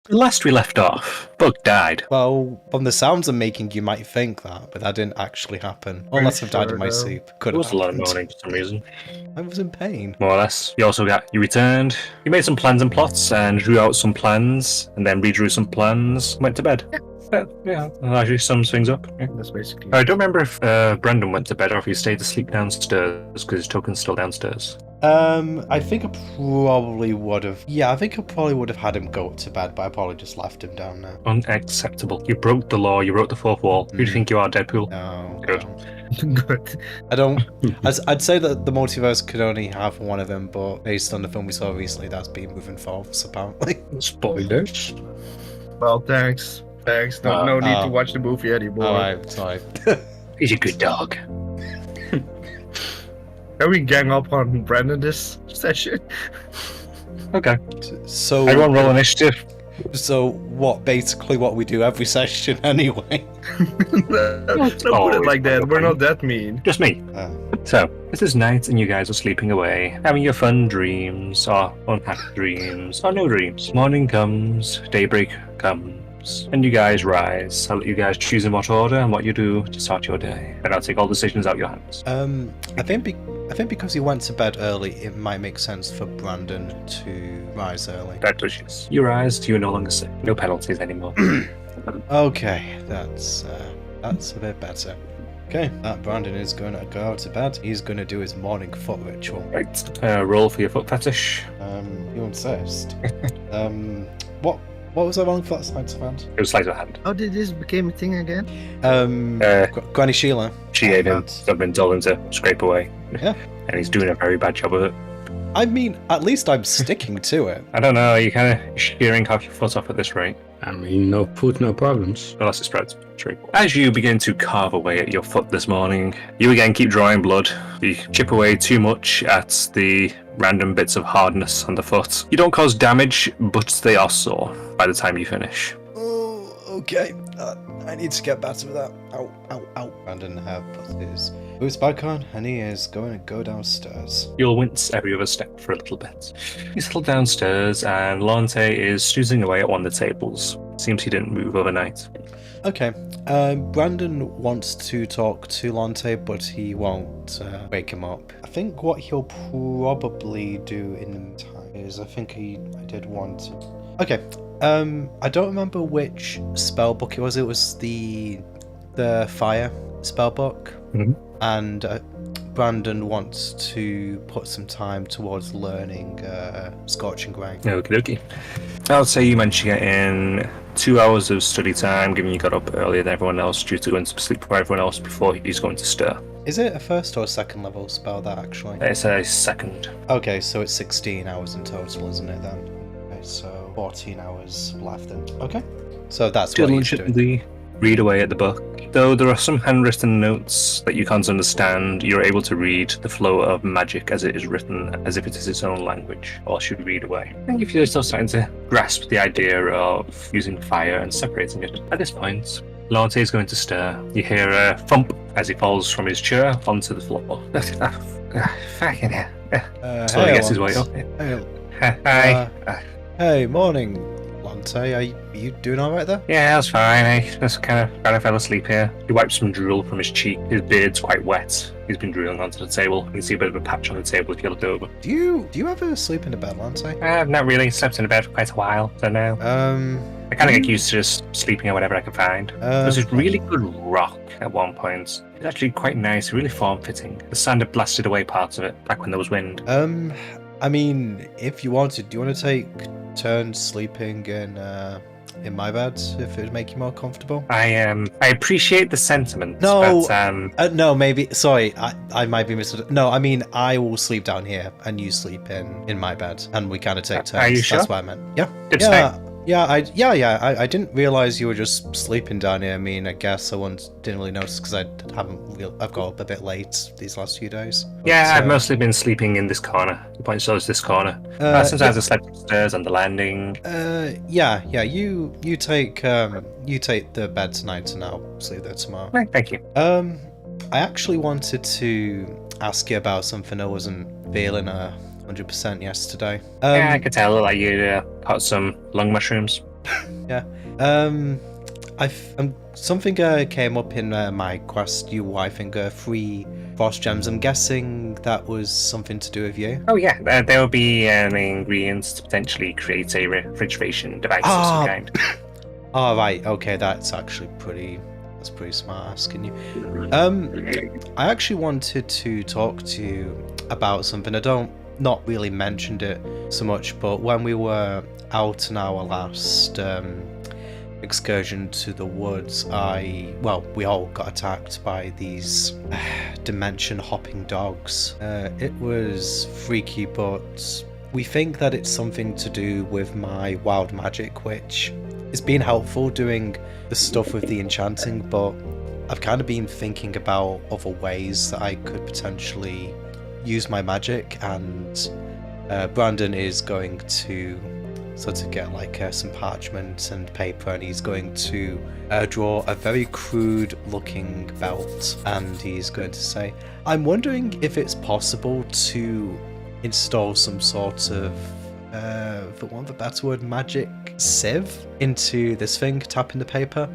Last we left off, Bug died. Well, from the sounds I'm making, you might think that, but that didn't actually happen. Unless I've died in my sleep. Could There have was a lot of happened. moaning for some reason. I was in pain. More or less. You returned, you made some plans and plots, and drew out some plans, and then redrew some plans, went to bed. Yeah, that actually sums things up. Yeah. That's basically. I don't remember if Brandon went to bed or if he stayed asleep downstairs, because his token's still downstairs. I think I probably would have. Yeah, I think I probably would have had him go to bed, but I probably just left him down there. Unacceptable. You broke the law, you broke the fourth wall. Who do you think you are, Deadpool? No. Good. Good. I don't. I'd say that the multiverse could only have one of them, but based on the film we saw recently, that's been moving forwards, apparently. Spoilers. Well, thanks. Thanks. No need to watch the movie anymore. Alright, sorry. He's a good dog. Can we gang up on Brandon this session? Okay. So Everyone roll initiative. So basically what we do every session anyway. Don't put it like that. We're not that mean. Just me. So, this is night and you guys are sleeping away, having your fun dreams, or unhappy dreams, or no dreams. Morning comes, daybreak comes, and you guys rise. I'll let you guys choose in what order and what you do to start your day. And I'll take all decisions out your hands. I think because he went to bed early, it might make sense for Brandon to rise early. That wishes. You rise, you're no longer sick. No penalties anymore. Okay, that's a bit better. Okay, that Brandon is going to go to bed. He's going to do his morning foot ritual. Right. Roll for your foot fetish. You insist. What was I wrong for that sleight of hand? It was sleight of hand. How did this become a thing again? Granny Sheila. She gave him something, told him to scrape away. Yeah. And he's doing a very bad job of it. I mean, at least I'm sticking to it. I don't know, you're kind of shearing half your foot off at this rate. I mean, no foot, no problems. Unless it spreads. True. As you begin to carve away at your foot this morning, you again keep drawing blood. You chip away too much at the random bits of hardness on the foot. You don't cause damage, but they are sore by the time you finish. Oh, okay. I need to get better with that. Ow, ow, ow. Brandon puts his boots back on, and he is going to go downstairs. You'll wince every other step for a little bit. You settle downstairs, and Lante is snoozing away at one of the tables. Seems he didn't move overnight. Okay. Brandon wants to talk to Lante, but he won't wake him up. I think what he'll probably do in the meantime is I did want to... Okay. I don't remember which spell book it was. It was the fire spell book. Mm-hmm. And Brandon wants to put some time towards learning Scorching Ray. Okie dokie. I would say you managed to get in 2 hours of study time, given you got up earlier than everyone else due to going to sleep for everyone else before he's going to stir. Is it a first or a second level spell, that actually? It's a second. Okay, so it's 16 hours in total, isn't it then? Okay, so 14 hours left then. Okay, so that's what he's doing. Diligently read away at the book. Though there are some handwritten notes that you can't understand, you're able to read the flow of magic as it is written, as if it is its own language, or should read away. I think you're still starting to grasp the idea of using fire and separating it. At this point, Lante is going to stir. You hear a thump as he falls from his chair onto the floor. Fucking hell. So he gets his way up. Hi. Hey, morning, Lante. Are you doing alright there? Yeah, that's fine. I just kind of fell asleep here. He wipes some drool from his cheek. His beard's quite wet. He's been drooling onto the table. You can see a bit of a patch on the table if you look over. Do you ever sleep in a bed, Lante? I've not really slept in a bed for quite a while, so no. I kind of get used to just sleeping on whatever I can find. There's this really good rock at one point. It's actually quite nice, really form-fitting. The sand had blasted away parts of it back when there was wind. I mean, if you wanted, do you want to take turns sleeping in my bed if it would make you more comfortable? I appreciate the sentiment. No, but, no, maybe. Sorry, I might be misunderstood. No, I mean I will sleep down here and you sleep in my bed, and we kind of take turns. Are you sure? That's what I meant. Yeah. Good I didn't realize you were just sleeping down here. I mean, I guess I didn't really notice because I've got up a bit late these last few days. Yeah, I've mostly been sleeping in this corner. The point shows this corner. Sometimes I slept upstairs on the landing. You take the bed tonight, and I'll sleep there tomorrow. Right, thank you. I actually wanted to ask you about something I wasn't feeling 100% yesterday. Yeah, I could tell that you caught some lung mushrooms. Yeah. Something came up in my quest. I think 3 frost gems. I'm guessing that was something to do with you. Oh yeah, there will be ingredients to potentially create a refrigeration device of some kind. Oh right, okay, that's pretty smart asking you. I actually wanted to talk to you about something. Not really mentioned it so much, but when we were out on our last excursion to the woods, we all got attacked by these dimension hopping dogs. It was freaky, but we think that it's something to do with my wild magic, which has been helpful doing the stuff with the enchanting, but I've kind of been thinking about other ways that I could potentially use my magic, and Brandon is going to sort of get like some parchment and paper, and he's going to draw a very crude looking belt, and he's going to say, I'm wondering if it's possible to install some sort of for want of a better word, magic sieve into this thing, tapping the paper,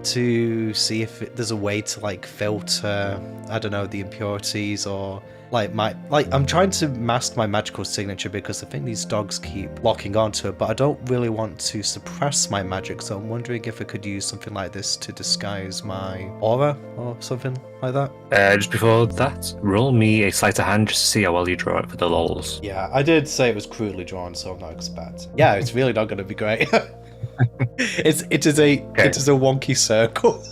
to see if there's a way to like filter, I don't know, the impurities, or I'm trying to mask my magical signature because I think these dogs keep locking onto it, but I don't really want to suppress my magic, so I'm wondering if I could use something like this to disguise my aura or something like that. Just before that, roll me a sleight of hand just to see how well you draw it for the lols. Yeah, I did say it was crudely drawn, so I'm not expecting. Yeah, it's really not going to be great. It is a wonky circle.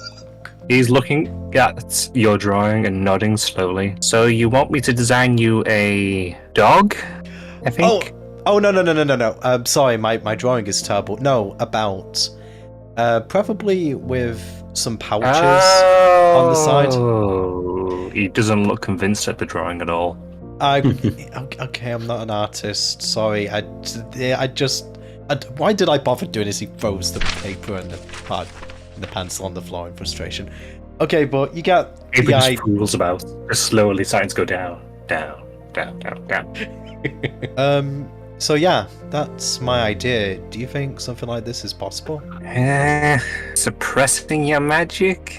He's looking at your drawing and nodding slowly. So you want me to design you a dog, I think? Oh no. Sorry, my drawing is terrible. No, about preferably with some pouches on the side. Oh, he doesn't look convinced at the drawing at all. Okay, I'm not an artist. Sorry, I just why did I bother doing this? He throws the paper and the pencil on the floor in frustration. Okay, but you got the idea. Fools about, just slowly starting to go down. So yeah, that's my idea. Do you think something like this is possible? Suppressing your magic?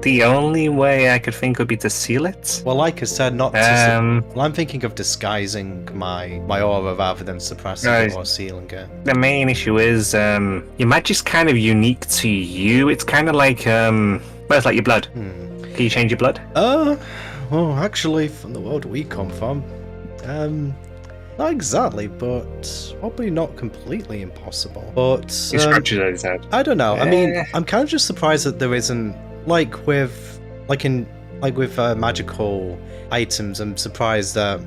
The only way I could think would be to seal it. Well, like I said, not to... Well, I'm thinking of disguising my aura rather than suppressing it or sealing it. The main issue is, your magic's kind of unique to you. It's kind of like, well, it's like your blood. Can you change your blood? Well, actually, from the world we come from, not exactly, but probably not completely impossible. But he scratches his head. I don't know. I mean, I'm kind of just surprised that there isn't with magical items. I'm surprised that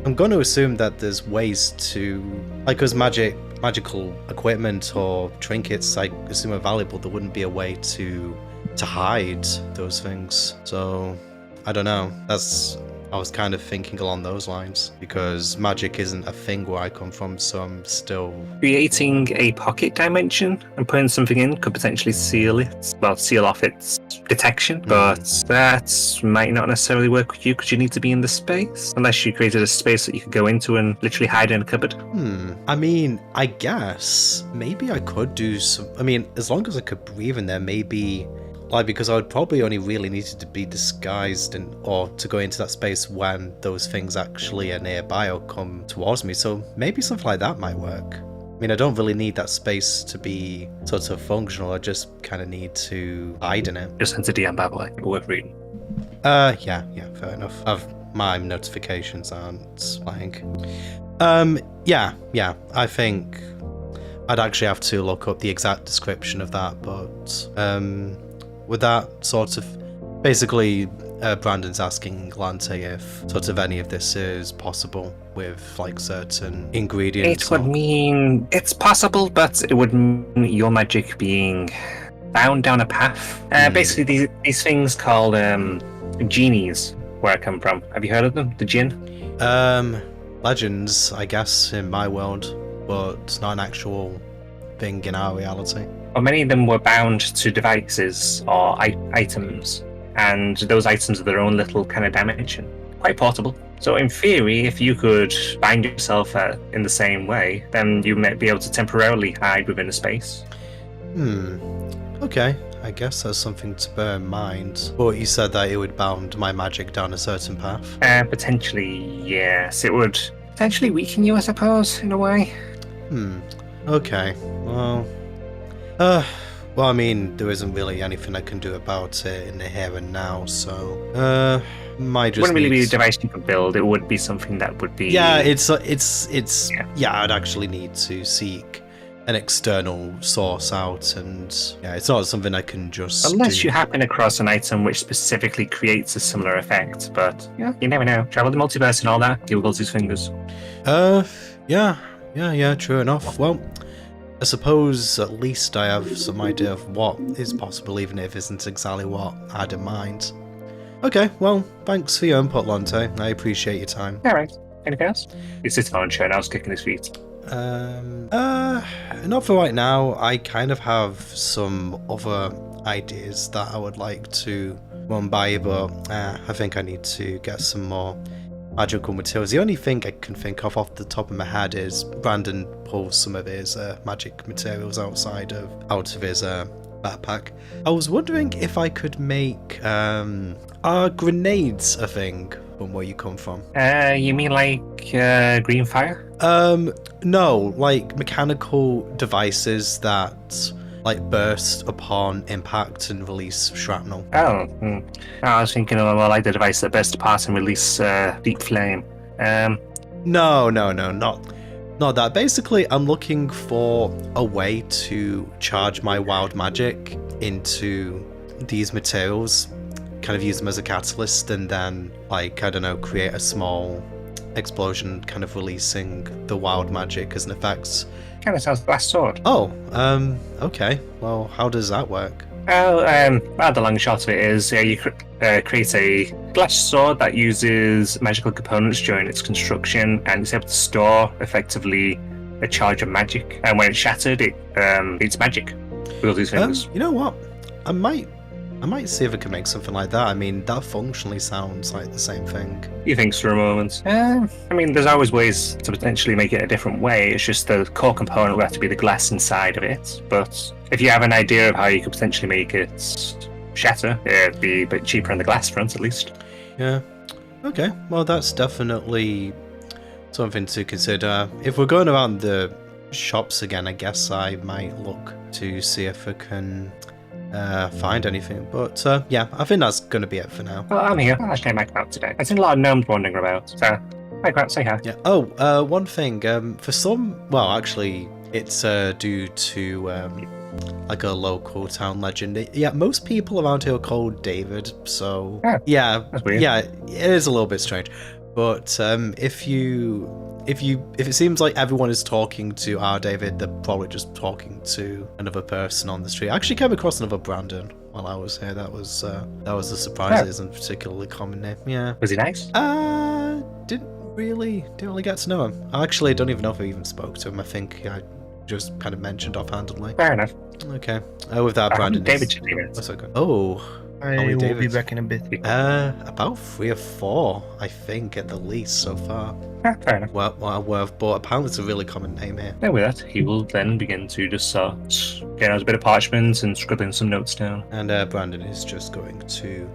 I'm going to assume that there's ways to because magical equipment or trinkets I assume are valuable. There wouldn't be a way to hide those things. So I don't know. I was kind of thinking along those lines, because magic isn't a thing where I come from, so I'm still... Creating a pocket dimension and putting something in could potentially seal off its detection, but that might not necessarily work with you because you need to be in the space, unless you created a space that you could go into and literally hide in a cupboard. I mean, I guess maybe I could do some... I mean, as long as I could breathe in there, maybe... because I would probably only really need to be disguised or to go into that space when those things actually are nearby or come towards me. So maybe something like that might work. I mean, I don't really need that space to be sort of functional. I just kind of need to hide in it. Just sent a DM, by the way. Worth reading. Yeah, fair enough. My notifications aren't playing. Yeah. I think I'd actually have to look up the exact description of that, but with that sort of, basically, Brandon's asking Lante if sort of any of this is possible with certain ingredients. It would mean it's possible, but it would mean your magic being bound down a path. Basically, these things called genies, where I come from. Have you heard of them? The jinn? Legends, I guess, in my world, but not an actual thing in our reality. Well, many of them were bound to devices or items, and those items are their own little kind of dimension. Quite portable. So in theory, if you could bind yourself in the same way, then you might be able to temporarily hide within a space. Okay, I guess that's something to bear in mind. But you said that it would bound my magic down a certain path. Potentially, yes. It would potentially weaken you, I suppose, in a way. Okay, well, I mean, there isn't really anything I can do about it in the here and now, so, might It just wouldn't really be a need- device you could build. It would be something that would be... Yeah, Yeah. yeah, I'd actually need to seek an external source out, and yeah, it's not something I can just Unless do. you happen across an item which specifically creates a similar effect, but yeah, you never know. Travel the multiverse and all that, he wiggles his fingers. Yeah, true enough. Well, I suppose at least I have some idea of what is possible, even if it isn't exactly what I had in mind. Okay, well, thanks for your input, Lante. I appreciate your time. Alright, anything else? He's sitting on a chair now, kicking his feet. Not for right now. I kind of have some other ideas that I would like to run by you, but I think I need to get some more magical materials. The only thing I can think of off the top of my head is Brandon pulls some of his magic materials out of his backpack. I was wondering if I could make are grenades a thing from where you come from? You mean like green fire? No, like mechanical devices that like burst upon impact and release shrapnel. Oh, I was thinking of more like the device that bursts apart and release deep flame. No, not that. Basically, I'm looking for a way to charge my wild magic into these materials, kind of use them as a catalyst, and then, like, I don't know, create a small explosion, kind of releasing the wild magic as an effect. Kind of sounds like Glass Sword. Oh, okay. Well, how does that work? Oh, the long and short of it is you create a glass sword that uses magical components during its construction, and it's able to store effectively a charge of magic. And when it's shattered, it's magic. With all these fingers. You know what? I might see if I can make something like that. I mean, that functionally sounds like the same thing. You think for a moment. I mean, there's always ways to potentially make it a different way. It's just the core component will have to be the glass inside of it. But if you have an idea of how you could potentially make it shatter, it'd be a bit cheaper on the glass front, at least. Yeah. Okay. Well, that's definitely something to consider. If we're going around the shops again, I guess I might look to see if I can find anything. But yeah, I think that's going to be it for now. Well, I'm here. I'll actually make out today. I've seen a lot of gnomes wandering about. So, hi, Grant, say hi. Yeah. Oh, one thing. For some, well, actually, it's due to like a local town legend. Yeah, most people around here are called David. So yeah, that's weird. Yeah, it is a little bit strange. But if it seems like everyone is talking to our David, they're probably just talking to another person on the street. I actually came across another Brandon while I was here. That was a surprise. It isn't a particularly common name. Yeah. Was he nice? Didn't really get to know him. I actually don't even know if I even spoke to him. I think I just kind of mentioned offhandedly. Fair enough. Okay. With that, Brandon. David should be there. What's that? Oh. I Only will be David. back in a bit. About 3 or 4, I think, at the least so far. Fair enough. Well, but apparently it's a really common name here. Then with that, he will then begin to just start getting out a bit of parchment and scribbling some notes down. And Brandon is just going to,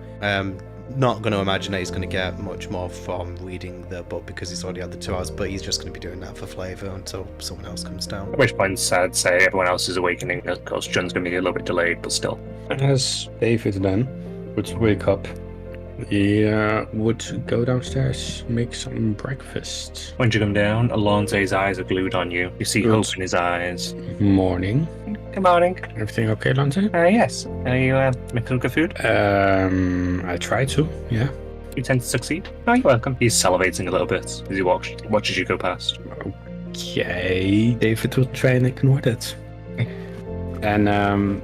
not going to imagine that he's going to get much more from reading the book because he's already had the 2 hours, but he's just going to be doing that for flavour until someone else comes down. At which point, I'd say everyone else is awakening. Of course, John's going to be a little bit delayed, but still. As David then would wake up, he would go downstairs, make some breakfast. When you come down, Alonze's eyes are glued on you. You see hope in his eyes. Morning. Good morning. Everything okay, Alonze? Yes. Are you making some good food? I try to, yeah. You tend to succeed. Oh, you're welcome. He's salivating a little bit as he watches you go past. Okay, David will try and ignore that. And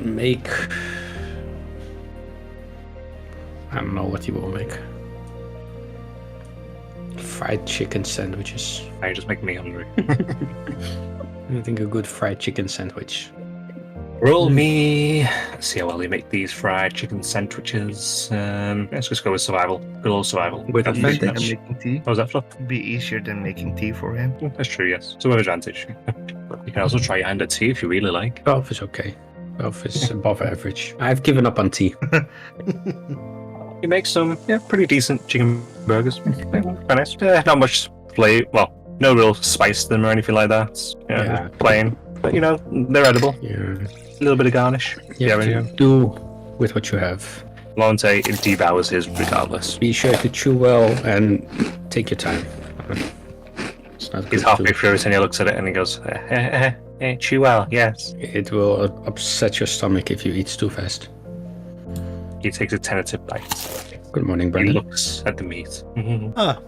make... I don't know what he will make. Fried chicken sandwiches. Now you're just making me hungry. I think a good fried chicken sandwich. Roll me. Let's see how well you make these fried chicken sandwiches. Let's just go with survival. Good old survival. With Easier than advantage. making tea. What was that, Fluff? Be easier than making tea for him. That's true, yes. So with advantage. You can also try your hand at tea if you really like. 12 is okay. 12 is above average. I've given up on tea. You make some, pretty decent chicken burgers. Very nice. Not much flavor. Well, no real spice to them or anything like that. Yeah. Plain. But, they're edible. Yeah. A little bit of garnish. You have to do with what you have. Lonte devours his regardless. Be sure to chew well and take your time. It's not He's good halfway to- through it and he looks at it and he goes, chew well, yes. It will upset your stomach if you eat too fast. He takes a tentative bite. Good morning, He Brendan. looks at the meat. Ah,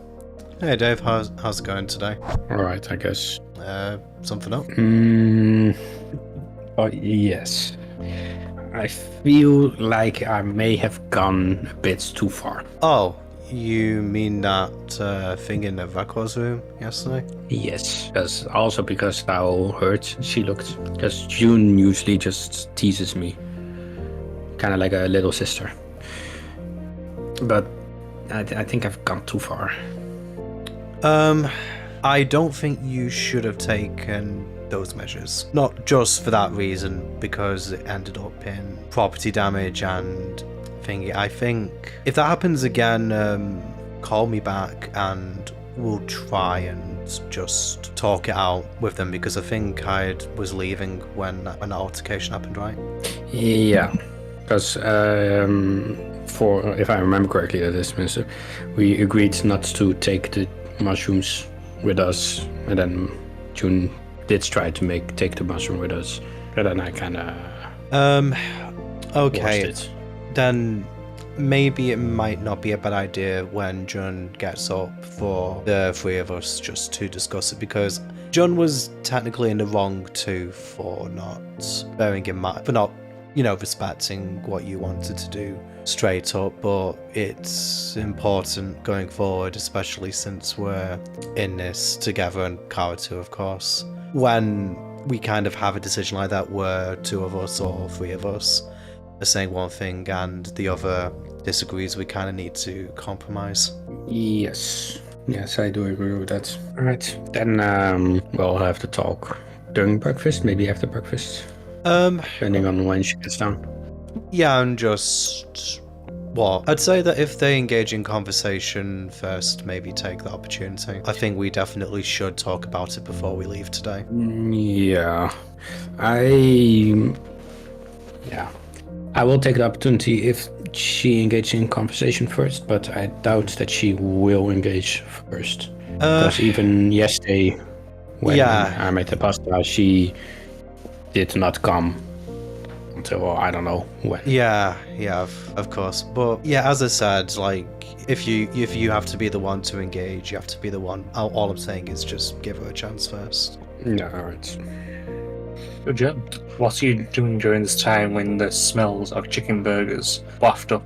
hey Dave, how's it going today? Alright, I guess. Something up? Oh, yes. I feel like I may have gone a bit too far. Oh, you mean that thing in the Vakor's room yesterday? Yes, because how hurt she looked. Because June usually just teases me. Kind of like a little sister. But I think I've gone too far. I don't think you should have taken those measures. Not just for that reason, because it ended up in property damage and thingy. I think if that happens again, call me back and we'll try and just talk it out with them, because I think I was leaving when that altercation happened, right? Yeah, because if I remember correctly, that is, Mister, we agreed not to take the mushrooms with us, and then June did try to take the mushroom with us, but then I kind of Okay, it. then maybe it might not be a bad idea when Jun gets up for the three of us just to discuss it, because Jun was technically in the wrong too for not bearing in mind, for not, respecting what you wanted to do straight up, but it's important going forward, especially since we're in this together, and Kara too, of course, when we kind of have a decision like that where two of us or three of us are saying one thing and the other disagrees, we kind of need to compromise. Yes, I do agree with that. All right, then we'll have to talk during breakfast, maybe after breakfast, depending on when she gets down. Yeah, and just what? I'd say that if they engage in conversation first, maybe take the opportunity. I think we definitely should talk about it before we leave today. Yeah, I will take the opportunity if she engages in conversation first, but I doubt that she will engage first. Because even yesterday, when I made the pasta, she did not come until I don't know when. Yeah, of course. But yeah, as I said, like if you have to be the one to engage, you have to be the one. All I'm saying is just give her a chance first. Yeah, alright. Good job. What are you doing during this time when the smells of chicken burgers waft up?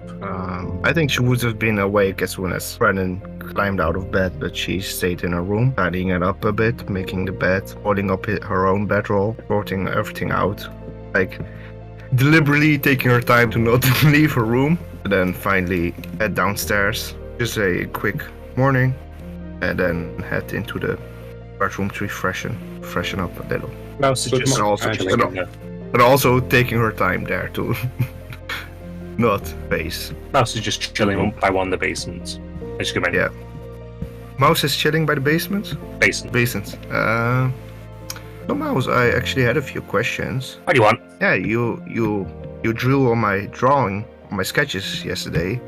I think she would have been awake as soon as Brennan climbed out of bed, but she stayed in her room, tidying it up a bit, making the bed, holding up her own bedroll, sorting everything out. Like, deliberately taking her time to not leave her room, and then finally head downstairs, just say a quick morning, and then head into the bathroom to freshen up a little. Mouse is But just also- chilling in there. But also taking her time there to not face. Mouse is just chilling by one of the basins. I just go in. Yeah. Mouse is chilling by the basement? Basin. Basins. No, Mouse, I actually had a few questions. What do you want? Yeah, you drew on my drawing, on my sketches yesterday.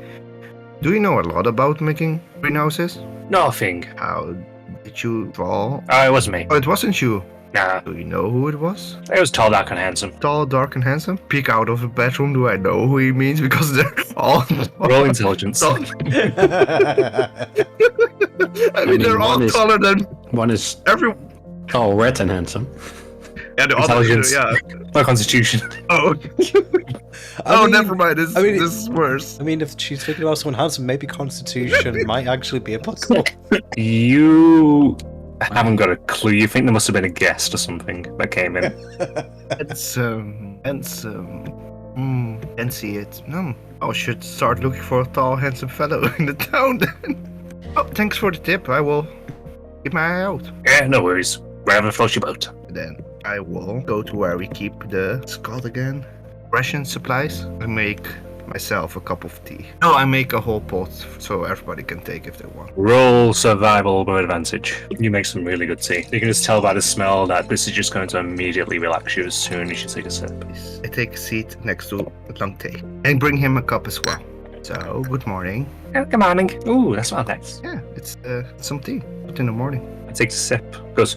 Do you know a lot about making greenhouses? Nothing. How did you draw? Oh, it wasn't me. Oh, it wasn't you. Nah. Do you know who it was? It was tall, dark, and handsome. Tall, dark, and handsome? Peek out of the bedroom, do I know who he means? Because they're all... Roll intelligence. I mean, they're all one is- taller than One is every... tall, red, and handsome. Yeah, the Intelligence. other... Yeah. My constitution. Oh, I mean, never mind. This I mean, is worse. I mean, if she's thinking about someone handsome, maybe Constitution might actually be applicable. You I haven't got a clue. You think there must have been a guest or something that came in? Can't see it. No. I should start looking for a tall, handsome fellow in the town then. Oh, thanks for the tip. I will keep my eye out. Yeah, no worries. Wherever floats your boat. Then I will go to where we keep the skull again. Ration supplies. I make myself a cup of tea. No, I make a whole pot so everybody can take if they want. Roll survival with advantage. You make some really good tea. You can just tell by the smell that this is just going to immediately relax you as soon as you take a sip. I take a seat next to Langte and bring him a cup as well. So, good morning. Oh, good morning. Ooh, that smells nice. Yeah, it's some tea. But in the morning. I take a sip. Goes.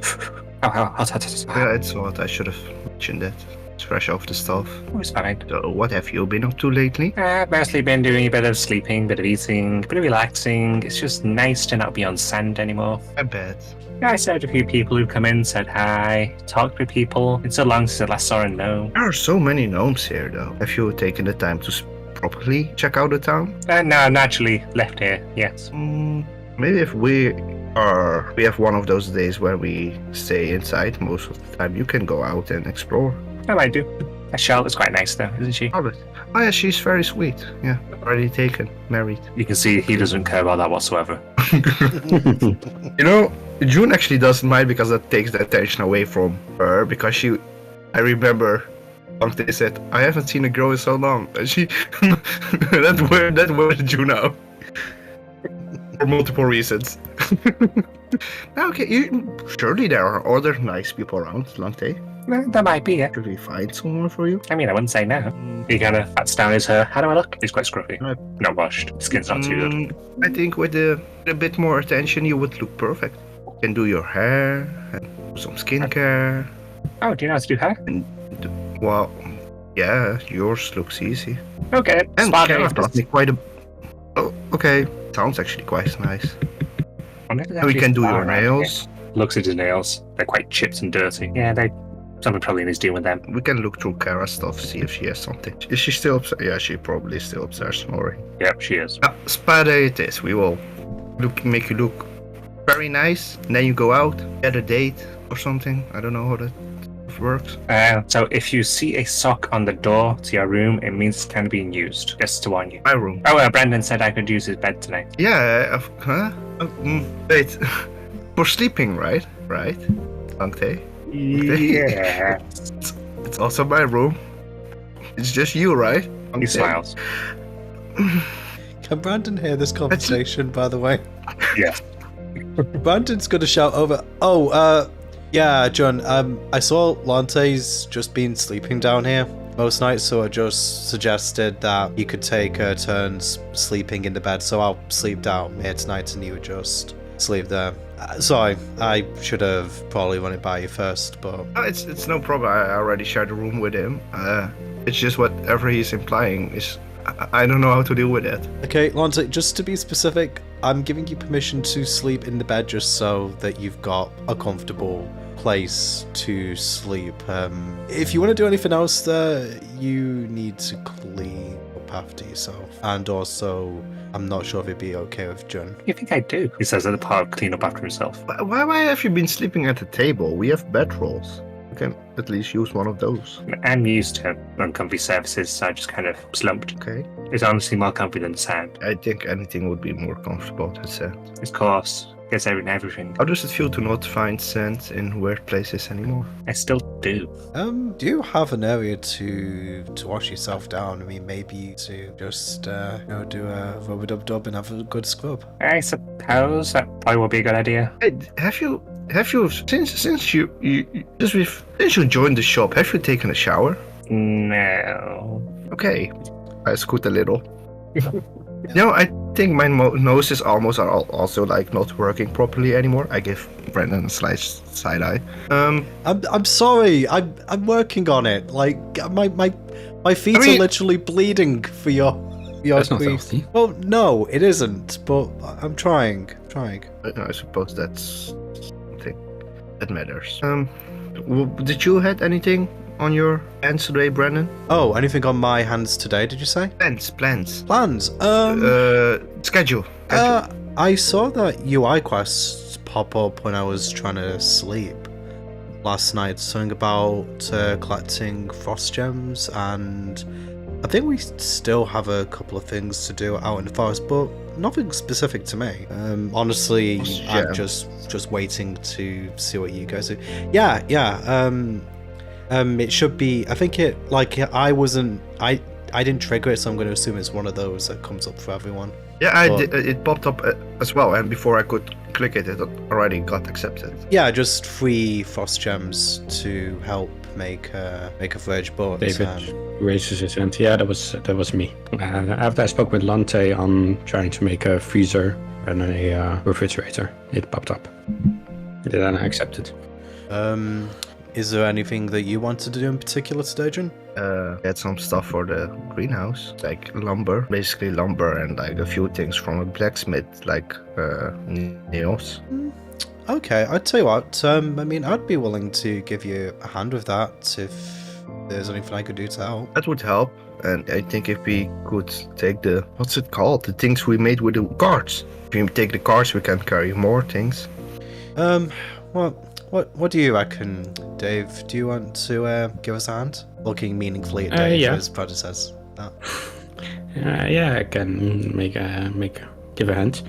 Hot. Yeah, it's hot. I should have mentioned that. It's fresh off the stove. Oh, it's fine. So, what have you been up to lately? I've mostly been doing a bit of sleeping, bit of eating, bit of relaxing. It's just nice to not be on sand anymore. I bet. Yeah, I saw a few people who come in, said hi, talked with people. It's so long since I last saw a gnome. There are so many gnomes here, though. Have you taken the time to properly check out the town? No, I'm actually left here, yes. Maybe if we have one of those days where we stay inside most of the time, you can go out and explore. I might do. That Charlotte's quite nice though, isn't she? Oh yeah, she's very sweet. Yeah, already taken, married. You can see he doesn't care about that whatsoever. You know, June actually doesn't mind because that takes the attention away from her. Because I remember once they said, "I haven't seen a girl in so long," and she that word June out for multiple reasons. Okay, surely there are other nice people around, Langte. Well, that might be it. Should we find someone for you? I mean, I wouldn't say no. He kind of pats down his hair. How do I look? He's quite scruffy. Not washed. Skin's not too good. I think with a bit more attention, you would look perfect. You can do your hair, and do some skincare. Oh, do you know how to do hair? Well, yeah, yours looks easy. Okay, And smart Kara enough. taught me quite a... Oh, okay. Sounds actually quite nice. And We can do your nails. Looks at his nails. They're quite chipped and dirty. Yeah, something probably needs doing with them. We can look through Kara's stuff, see if she has something. Is she still upstairs? Yeah, she probably is still upstairs snoring. Yep, she is. Spada it is. We will make you look very nice. And then you go out, get a date or something. I don't know how that works. So if you see a sock on the door to your room, it means it's kind of being used. Just to warn you. My room. Oh, Brendan said I could use his bed tonight. Yeah, wait. For sleeping, right? Right? Langte? Yeah. It's also my room. It's just you, right? He smiles. Can Brandon hear this conversation, by the way? Yeah. Brandon's gonna shout over, yeah, John, I saw Lante's just been sleeping down here most nights, so I just suggested that you could take turns sleeping in the bed, so I'll sleep down here tonight and you would just sleep there. Sorry, I should have probably run it by you first, but... It's no problem. I already shared a room with him. It's just whatever he's implying is... I don't know how to deal with it. Okay, Lante, just to be specific, I'm giving you permission to sleep in the bed just so that you've got a comfortable place to sleep. If you want to do anything else there, you need to clean up after yourself. And also, I'm not sure if it'd be okay with John. You think I do? He says as a part of clean up after himself. Why have you been sleeping at the table? We have bedrolls. You can at least use one of those. I'm used to uncomfy surfaces, so I just kind of slumped. Okay. It's honestly more comfy than sand. I think anything would be more comfortable than sand. It's coarse. Gets everything. How does it feel to not find sand in weird places anymore? I still do. Do you have an area to wash yourself down? I mean, maybe to just, do a rub-a-dub-dub and have a good scrub? I suppose that probably would be a good idea. Hey, have you since you joined the shop, have you taken a shower? No. Okay, I scoot a little. No, I think my nose is almost also like not working properly anymore. I give Brendan a side eye. I'm sorry. I'm working on it. Like my feet are literally bleeding for your That's not grief. healthy. Well, no, it isn't. But I'm trying. I suppose that's something that matters. Did you had anything on your hands today, Brendan? Oh, anything on my hands today? Did you say? Plans. Plans. Schedule. I saw that UI quests pop up when I was trying to sleep last night. Something about collecting frost gems, and I think we still have a couple of things to do out in the forest, but nothing specific to me. Honestly, Yeah. I'm just waiting to see what you guys do. Yeah. It should be. I think it like I didn't trigger it, so I'm going to assume it's one of those that comes up for everyone. Yeah, But- it popped up as well, and before I could click it, it already got accepted. Yeah, just 3 frost gems to help make a fridge. But David raises his hand. Yeah, that was me. After I spoke with Lante on trying to make a freezer and a refrigerator, it popped up. Then I accepted. Is there anything that you wanted to do in particular today, Jun? Get some stuff for the greenhouse, like lumber, basically lumber, and like a few things from a blacksmith, like nails. Okay, I'd tell you what. I mean, I'd be willing to give you a hand with that if there's anything I could do to help. That would help. And I think if we could take the, what's it called? The things we made with the carts. If we take the carts, we can carry more things. What do you reckon, Dave? Do you want to give us a hand? Looking meaningfully at Dave, yeah. as Brother says. Oh. Yeah, I can give a hand.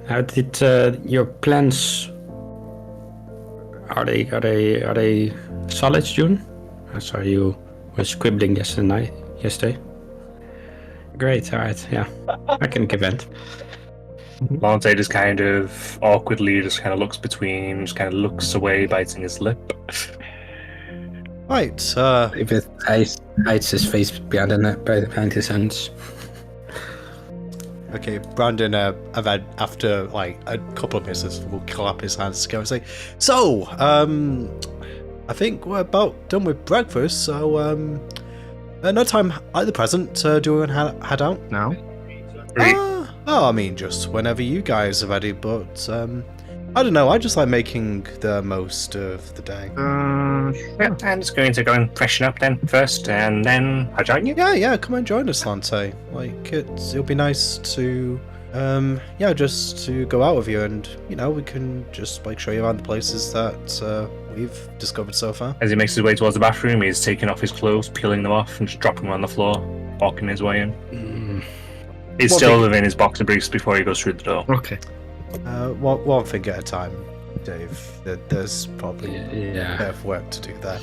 How did your plans? Are they solid, June? I saw you were scribbling yesterday. Great, alright, yeah. I can give a hand. Lante just kind of awkwardly just kind of looks between, just kind of looks away, biting his lip. Right, If it hides his face behind his hands. okay, Brandon, after like a couple of misses, will clap his hands together and say, "So, I think we're about done with breakfast, so, no time at the present. Do we want to head out?" Now? I mean, just whenever you guys are ready, but, I don't know, I just like making the most of the day. Yeah, I'm just going to go and freshen up then first, and then I'll join you. Yeah, come and join us, Lante. Like, it'll be nice to, just to go out with you, and, we can just, like, show you around the places that, we've discovered so far. As he makes his way towards the bathroom, he's taking off his clothes, peeling them off, and just dropping them on the floor, walking his way in. He's One still thing- within his boxer briefs before he goes through the door. Okay. One thing at a time, Dave. There's probably Yeah. enough work to do there.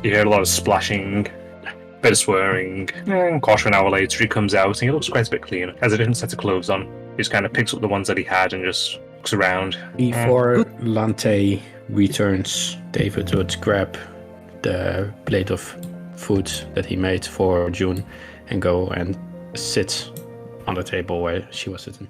You hear a lot of splashing, bit of swearing. And quarter of an hour later, he comes out and he looks quite a bit cleaner. Has a different set of clothes on. He just kind of picks up the ones that he had and just looks around. Before Lante returns, David would grab the plate of food that he made for June and go and sit on the table where she was sitting.